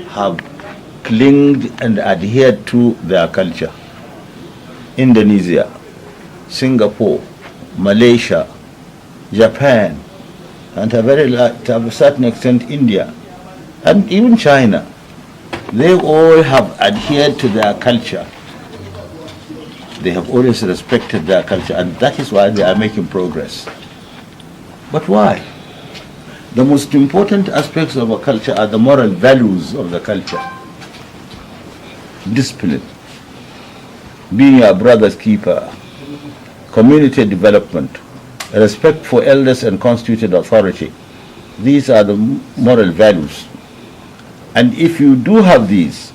have clinged and adhered to their culture. Indonesia, Singapore, Malaysia, Japan, and to a certain extent India, and even China, they all have adhered to their culture. They have always respected their culture, and that is why they are making progress. But why? The most important aspects of a culture are the moral values of the culture. Discipline, being your brother's keeper, community development, respect for elders and constituted authority. These are the moral values. And if you do have these,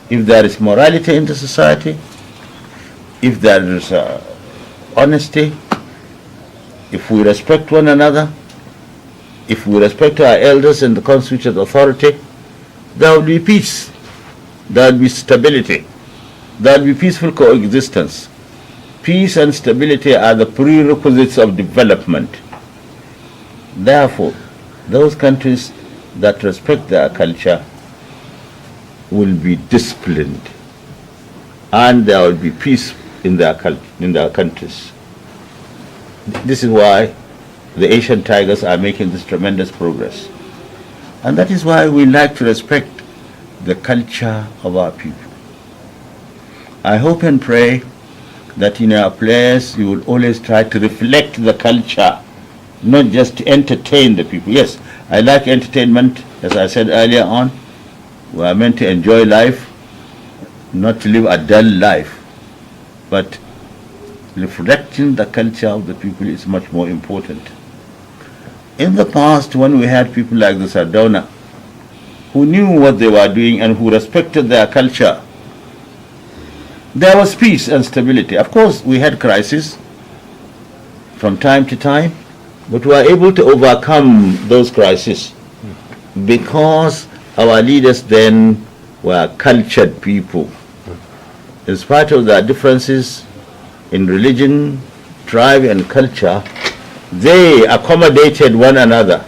if there is morality in the society, if there is honesty, if we respect one another, if we respect our elders and the constituted authority, there will be peace, there will be stability, there will be peaceful coexistence. Peace and stability are the prerequisites of development. Therefore, those countries that respect their culture will be disciplined, and there will be peace in their countries. This is why the Asian tigers are making this tremendous progress. And that is why we like to respect the culture of our people. I hope and pray that in our prayers you will always try to reflect the culture, not just to entertain the people. Yes, I like entertainment, as I said earlier on. We are meant to enjoy life, not to live a dull life. But reflecting the culture of the people is much more important. In the past, when we had people like the Sardauna, who knew what they were doing and who respected their culture, there was peace and stability. Of course, we had crises from time to time, but we were able to overcome those crises because our leaders then were cultured people. In spite of their differences in religion, tribe, and culture, they accommodated one another.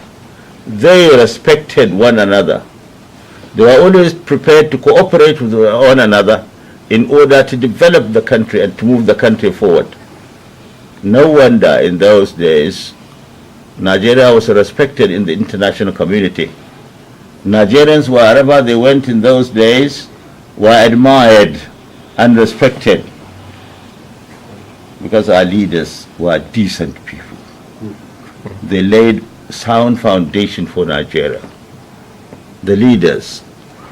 They respected one another. They were always prepared to cooperate with one another in order to develop the country and to move the country forward. No wonder in those days Nigeria was respected in the international community. Nigerians, wherever they went in those days, were admired and respected because our leaders were decent people. They laid sound foundation for Nigeria. The leaders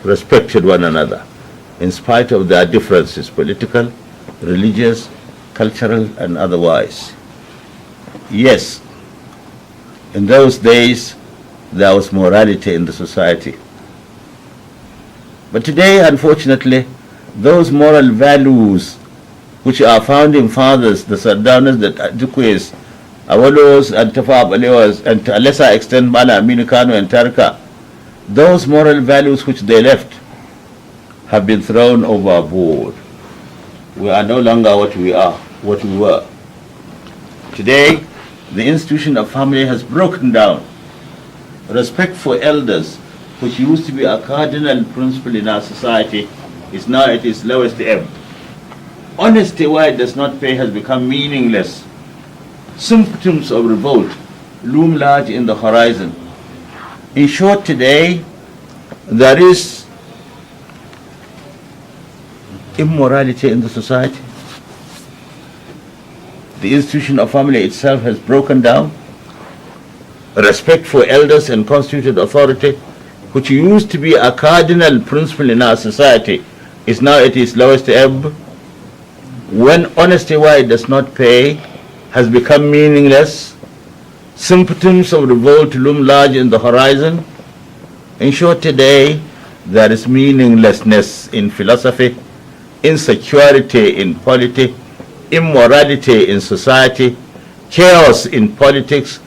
respected one another in spite of their differences, political, religious, cultural, and otherwise. Yes, in those days there was morality in the society. But today, unfortunately, those moral values which our founding fathers, the Sardaunas, the Ajukwes, Awalos, and Tafa Balewas, and to a lesser extent Masanin Kano and Tarka, those moral values which they left have been thrown overboard. We are no longer what we are, what we were. Today, the institution of family has broken down. Respect for elders, which used to be a cardinal principle in our society, is now at its lowest ebb. Honesty, where it does not pay, has become meaningless. Symptoms of revolt loom large in the horizon. In short, today, there is immorality in the society. The institution of family itself has broken down. Respect for elders and constituted authority, which used to be a cardinal principle in our society, is now at its lowest ebb. When honesty, where it does not pay, has become meaningless, symptoms of revolt loom large in the horizon. In short, today, there is meaninglessness in philosophy, insecurity in politics, immorality in society, chaos in politics,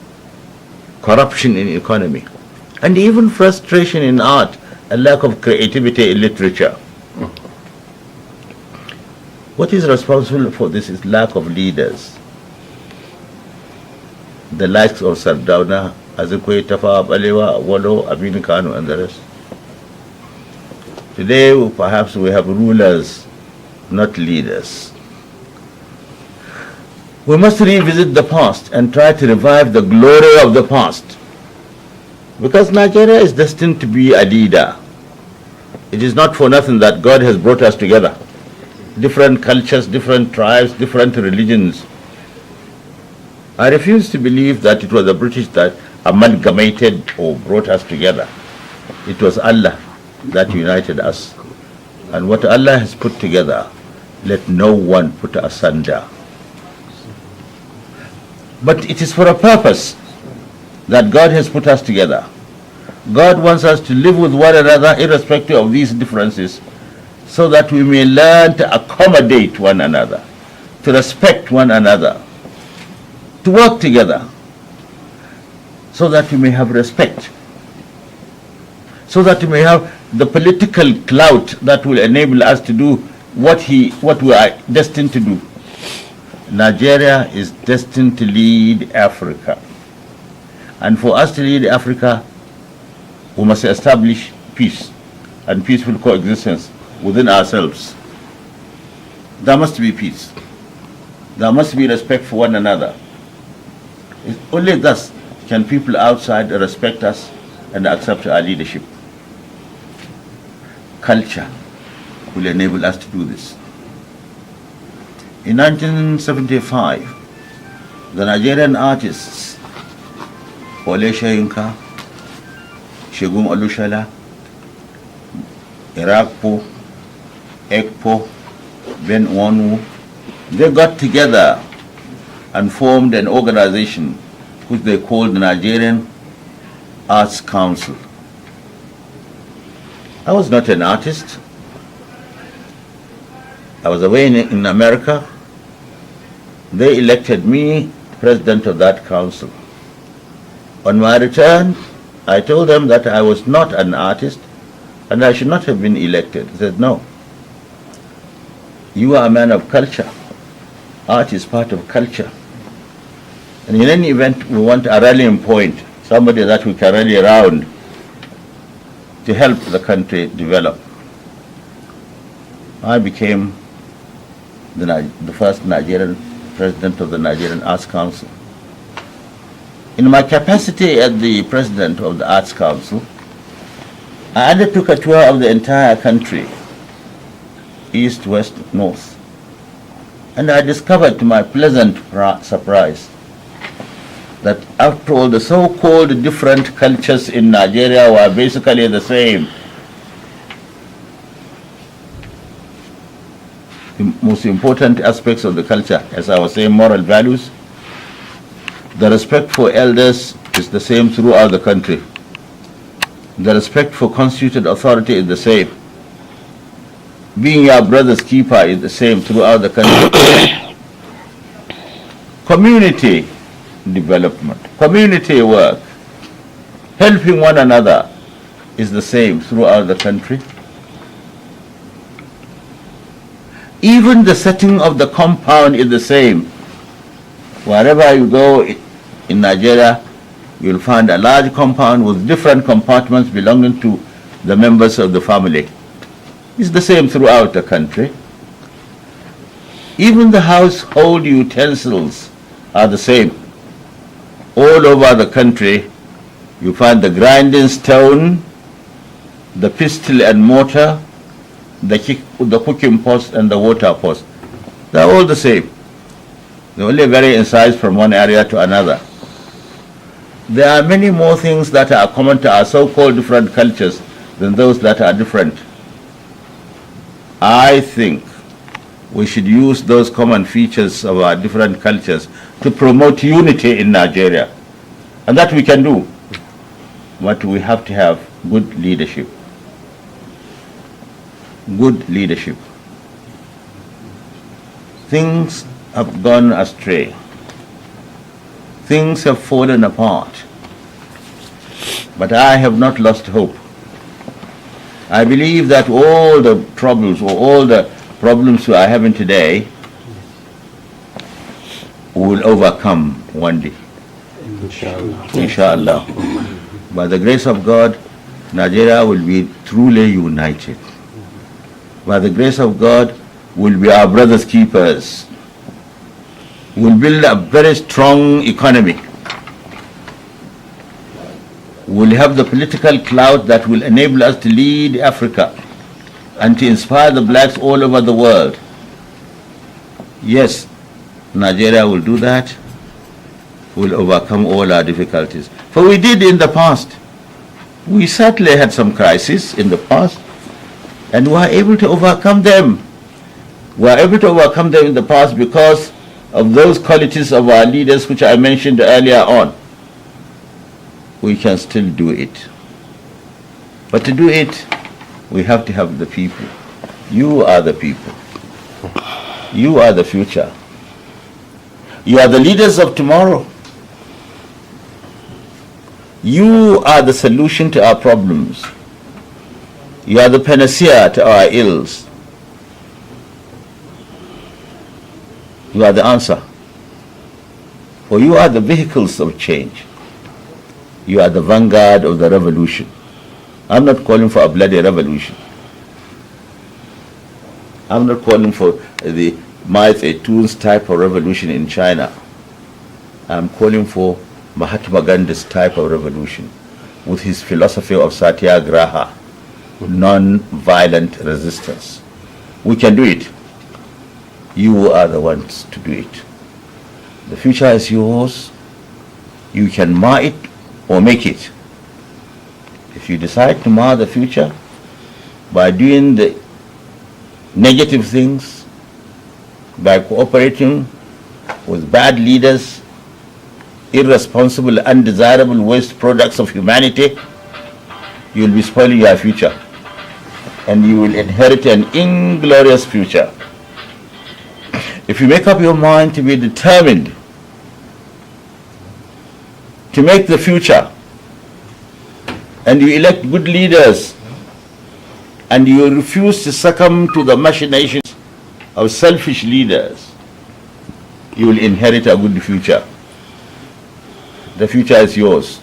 corruption in economy, and even frustration in art and lack of creativity in literature. What is responsible for this is lack of leaders. The likes of Sardauna, Azikwe, Tafa Balewa, Wolo, Masanin Kano, and the rest. Today, perhaps we have rulers, not leaders. We must revisit the past and try to revive the glory of the past. Because Nigeria is destined to be a leader. It is not for nothing that God has brought us together. Different cultures, different tribes, different religions. I refuse to believe that it was the British that amalgamated or brought us together. It was Allah that united us. And what Allah has put together, let no one put asunder. But it is for a purpose that God has put us together. God wants us to live with one another irrespective of these differences, so that we may learn to accommodate one another, to respect one another, to work together, so that we may have respect, so that we may have the political clout that will enable us to do what we are destined to do. Nigeria is destined to lead Africa. And for us to lead Africa, we must establish peace and peaceful coexistence within ourselves. There must be peace. There must be respect for one another. It's only thus can people outside respect us and accept our leadership. Culture will enable us to do this. In 1975, the Nigerian artists Wole Soyinka, Segun Olushola, Irakpo, Ekpo, Ben Onwu, they got together and formed an organization which they called the Nigerian Arts Council. I was not an artist. I was away in America. They elected me president of that council. On my return, I told them that I was not an artist and I should not have been elected. They said, no. You are a man of culture. Art is part of culture. And in any event, we want a rallying point, somebody that we can rally around to help the country develop. I became the first Nigerian president of the Nigerian Arts Council. In my capacity as the president of the Arts Council, I undertook a tour of the entire country, east, west, north. And I discovered to my pleasant surprise that after all, the so-called different cultures in Nigeria were basically the same. The most important aspects of the culture, as I was saying, moral values. The respect for elders is the same throughout the country. The respect for constituted authority is the same. Being your brother's keeper is the same throughout the country. Community development, community work, helping one another is the same throughout the country. Even the setting of the compound is the same. Wherever you go in Nigeria, you'll find a large compound with different compartments belonging to the members of the family. It's the same throughout the country. Even the household utensils are the same. All over the country, you find the grinding stone, the pestle and mortar, the cooking pot and the water pot. They're all the same. They only vary in size from one area to another. There are many more things that are common to our so-called different cultures than those that are different. I think we should use those common features of our different cultures to promote unity in Nigeria. And that we can do. But we have to have good leadership. Good leadership. Things have gone astray. Things have fallen apart. But I have not lost hope. I believe that all the troubles or all the problems we are having today we will overcome one day. Inshallah. Inshallah. By the grace of God, Nigeria will be truly united. by the grace of God, will be our brothers' keepers. We'll build a very strong economy. We'll have the political clout that will enable us to lead Africa and to inspire the blacks all over the world. Yes, Nigeria will do that. We'll overcome all our difficulties. For we did in the past. We certainly had some crises in the past, and we were able to overcome them. We were able to overcome them in the past because of those qualities of our leaders which I mentioned earlier on. We can still do it. But to do it, we have to have the people. You are the people. You are the future. You are the leaders of tomorrow. You are the solution to our problems. You are the panacea to our ills. You are the answer. For you are the vehicles of change. You are the vanguard of the revolution. I'm not calling for a bloody revolution. I'm not calling for the Mao Zedong's type of revolution in China. I'm calling for Mahatma Gandhi's type of revolution with his philosophy of satyagraha, non-violent resistance. We can do it. You are the ones to do it. The future is yours. You can mar it or make it. If you decide to mar the future by doing the negative things, by cooperating with bad leaders, irresponsible, undesirable waste products of humanity, you will be spoiling your future. And you will inherit an inglorious future. If you make up your mind to be determined to make the future, and you elect good leaders, and you refuse to succumb to the machinations of selfish leaders, you will inherit a good future. The future is yours.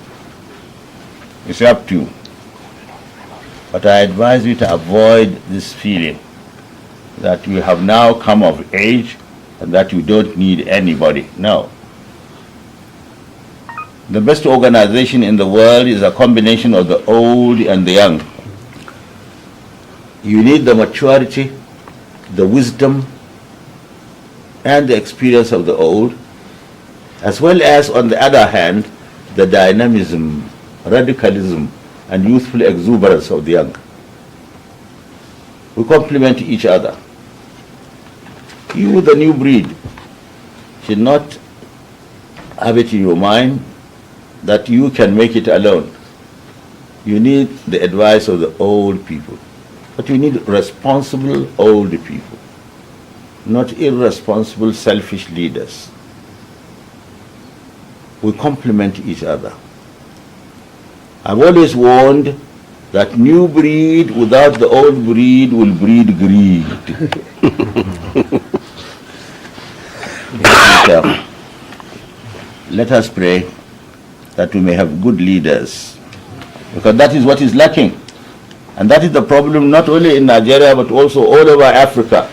It's up to you. But I advise you to avoid this feeling that you have now come of age and that you don't need anybody. No. The best organization in the world is a combination of the old and the young. You need the maturity, the wisdom, and the experience of the old, as well as, on the other hand, the dynamism, radicalism, and youthful exuberance of the young. We complement each other. You, the new breed, should not have it in your mind that you can make it alone. You need the advice of the old people. But you need responsible old people, not irresponsible, selfish leaders. We complement each other. I've always warned that new breed without the old breed will breed greed. Let us pray that we may have good leaders, because that is what is lacking. And that is the problem not only in Nigeria but also all over Africa.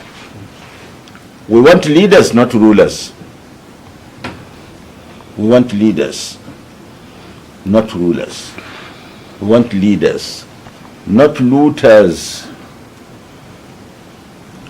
We want leaders, not rulers. We want leaders, not rulers. We want leaders, not looters.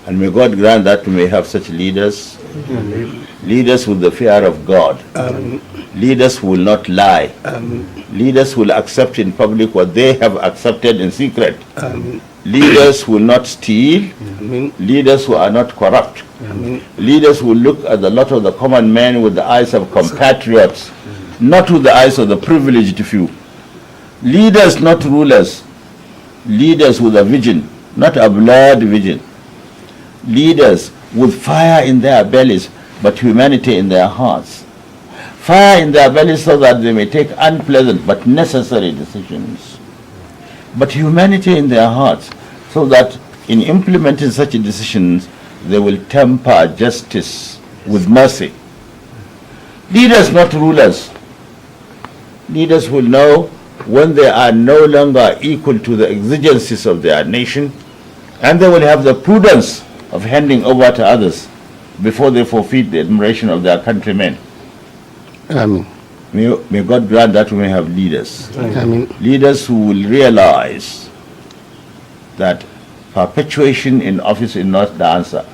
And may God grant that we may have such leaders. Amen. Leaders with the fear of God. Amen. Leaders who will not lie. Amen. Leaders who will accept in public what they have accepted in secret. Amen. Leaders who will not steal. Amen. Leaders who are not corrupt. Amen. Leaders who look at the lot of the common man with the eyes of compatriots, not with the eyes of the privileged few. Leaders, not rulers. Leaders with a vision, not a blurred vision. Leaders with fire in their bellies, but humanity in their hearts. Fire in their bellies so that they may take unpleasant but necessary decisions. But humanity in their hearts so that in implementing such decisions, they will temper justice with mercy. Leaders, not rulers. Leaders will know when they are no longer equal to the exigencies of their nation And they will have the prudence of handing over to others before they forfeit the admiration of their countrymen. Amen. May God grant that we may have leaders. Amen. Leaders who will realize that perpetuation in office is not the answer.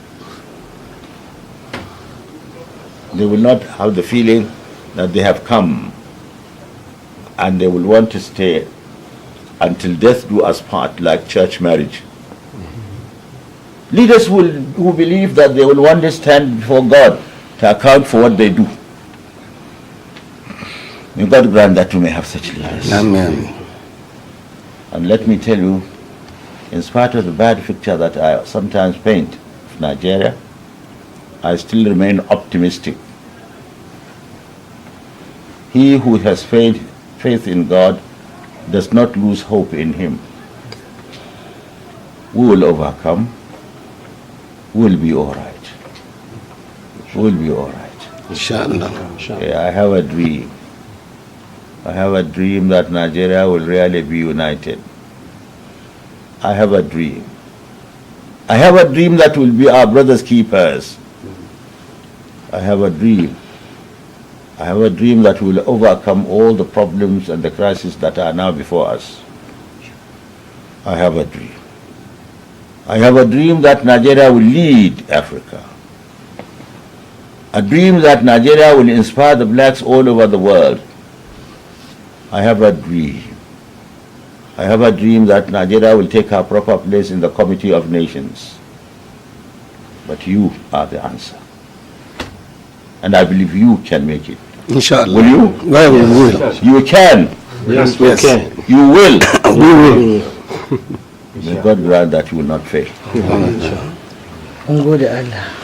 They will not have the feeling that they have come and they will want to stay until death do us part, like church marriage. Leaders who believe that they will one day stand before God to account for what they do. May God grant that we may have such leaders. Amen. And let me tell you, in spite of the bad picture that I sometimes paint of Nigeria, I still remain optimistic. He who has faith in God does not lose hope in Him. We will overcome. We will be all right. We will be all right. Inshallah. Yeah, I have a dream. I have a dream that Nigeria will really be united. I have a dream. I have a dream that will be our brothers' keepers. I have a dream. I have a dream that will overcome all the problems and the crises that are now before us. I have a dream. I have a dream that Nigeria will lead Africa. A dream that Nigeria will inspire the blacks all over the world. I have a dream. I have a dream that Nigeria will take her proper place in the Committee of Nations. But you are the answer. And I believe you can make it. Inshallah. Will you? Well, we will. You can. Yes, we can. You will. We will. May God grant that you will not fail. Mun gode Allah.